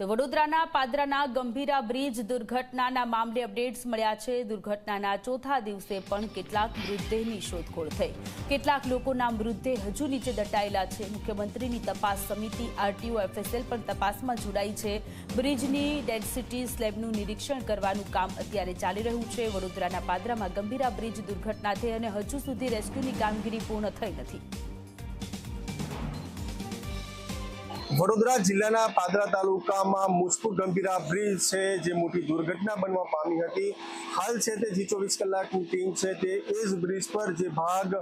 તો વડોદરાના પાદરાના ગંભીરા બ્રિજ દુર્ઘટનાના મામલે અપડેટ્સ મળ્યા છે। દુર્ઘટનાના ચોથા દિવસે પણ કેટલાક મૃતદેહની શોધખોળ થઈ। કેટલાક લોકોના મૃતદેહ હજુ નીચે દટાયેલા છે। મુખ્યમંત્રીની તપાસ સમિતિ આરટીઓ એફએસએલ પણ તપાસમાં જોડાઈ છે। બ્રિજની ડેન્સિટી સ્લેબનું નિરીક્ષણ કરવાનું કામ અત્યારે ચાલી રહ્યું છે। વડોદરાના પાદરામાં ગંભીરા બ્રિજ દુર્ઘટના થઈ અને હજુ સુધી રેસ્ક્યુની કામગીરી પૂર્ણ થઈ નથી। વડોદરા જિલ્લાના પાદરા તાલુકામાં મુસ્કુ ગંભીરા બ્રિજ છે જે મોટી દુર્ઘટના બનવા પામી હતી। હાલ છે તે G24 કલાકની ટીમ છે તે એ જ બ્રિજ પર જે ભાગ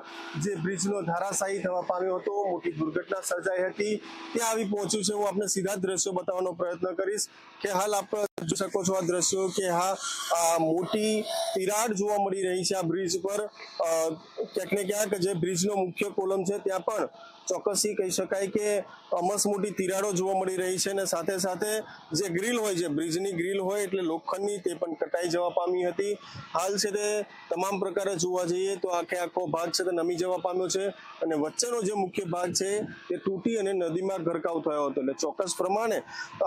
જે બ્રિજનો ધરાશાયી થવા પામ્યો હતો, મોટી દુર્ઘટના સર્જાઈ હતી, ત્યાં આવી પહોંચ્યું છે। હું આપને સીધા દ્રશ્યો બતાવવાનો પ્રયત્ન કરીશ કે હાલ આપ જોઈ શકો છો આ દ્રશ્યો કે હા મોટી તિરાડ જોવા મળી રહી છે આ બ્રિજ પર। ક્યાંક ને ક્યાંક જે બ્રિજનો મુખ્ય કોલમ છે ત્યાં પણ ચોક્કસથી કહી શકાય કે અમસ મોટી તિરાડો જોવા મળી રહી છે અને સાથે સાથે જે ગ્રીલ હોય છે, બ્રિજની ગ્રીલ હોય એટલે લોખંડની, તે પણ કટાઈ જવા પામી હતી। હાલ છે તે તમામ પ્રકારે જોવા જઈએ તો આખો ભાગ છે તે નમી જવા પામ્યો છે અને વચ્ચેનો જે મુખ્ય ભાગ છે તે તૂટી અને નદીમાં ગરકાવ થયો હતો। એટલે ચોક્કસ પ્રમાણે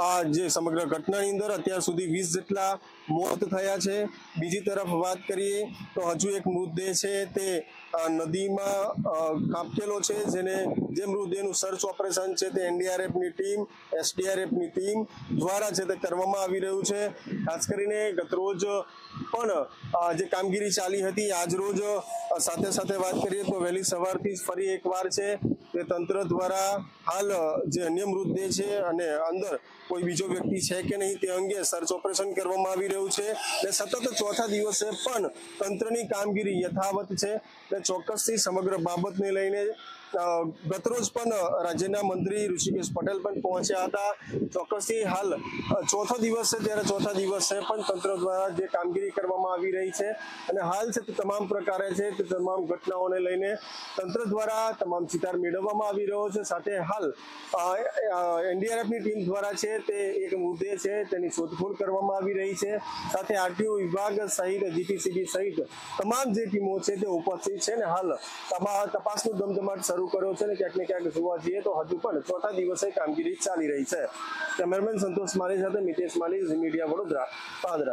આ જે સમગ્ર ઘટનાની અંદર અત્યાર સુધી 20 જેટલા મોત થયા છે। બીજી તરફ વાત કરીએ તો હજુ એક મૃતદેહ છે તે નદીમાં કાપકેલો છે, જે મૃતદેહનું સર્ચ ઓપરેશન છે તે એનડીઆરએફની ટીમ, એસડીઆરએફની ટીમ દ્વારા છે તે કરવામાં આવી રહ્યું છે। ખાસ કરીને ગતરોજ પણ જે કામગીરી ચાલી હતી, આજ રોજ સાથે સાથે વાત કરીએ તો વહેલી સવારથી ફરી એકવાર છે તે તંત્ર દ્વારા હાલ જે અન્ય મૃતદેહ છે અને અંદર કોઈ બીજો વ્યક્તિ છે કે નહીં તે અંગે સર્ચ ઓપરેશન કરવામાં આવી રહ્યું છે અને સતત ચોથા દિવસે પણ તંત્રની કામગીરી યથાવત છે। અને ચોક્કસથી સમગ્ર બાબતને લઈને ગતરોજ પણ રાજ્યના મંત્રી ઋષિકેશ પટેલ પણ પહોંચ્યા હતા। ચોક્કસથી હાલ ચોથો દિવસ છે ત્યારે ચોથા દિવસે પણ તંત્ર દ્વારા જે કામગીરી કરવામાં આવી રહી છે અને હાલ છે તે તમામ પ્રકારે છે તે તમામ ઘટનાઓને લઈને તંત્ર દ્વારા તમામ ચિતાર મેળવવામાં આવી રહ્યો છે। સાથે હાલ એનડીઆરએફની ટીમ દ્વારા છે તે એક મૃતદેહ છે તેની શોધખોળ કરવામાં આવી રહી છે। સાથે આરટીઓ વિભાગ સહિત જીપીસીબી સહિત તમામ જે ટીમો છે તે ઉપસ્થિત છે અને હાલ તપાસનો ધમધમાટ શરૂ કર્યો છે અને ક્યાંક ને ક્યાંક જોવા જઈએ તો હજુ પણ ચોથા દિવસે કામગીરી ચાલી રહી છે। કેમેરામેન સંતોષ માલી સાથે મિતેશ માલી, ઝી મીડિયા વડોદરા, પાદરા।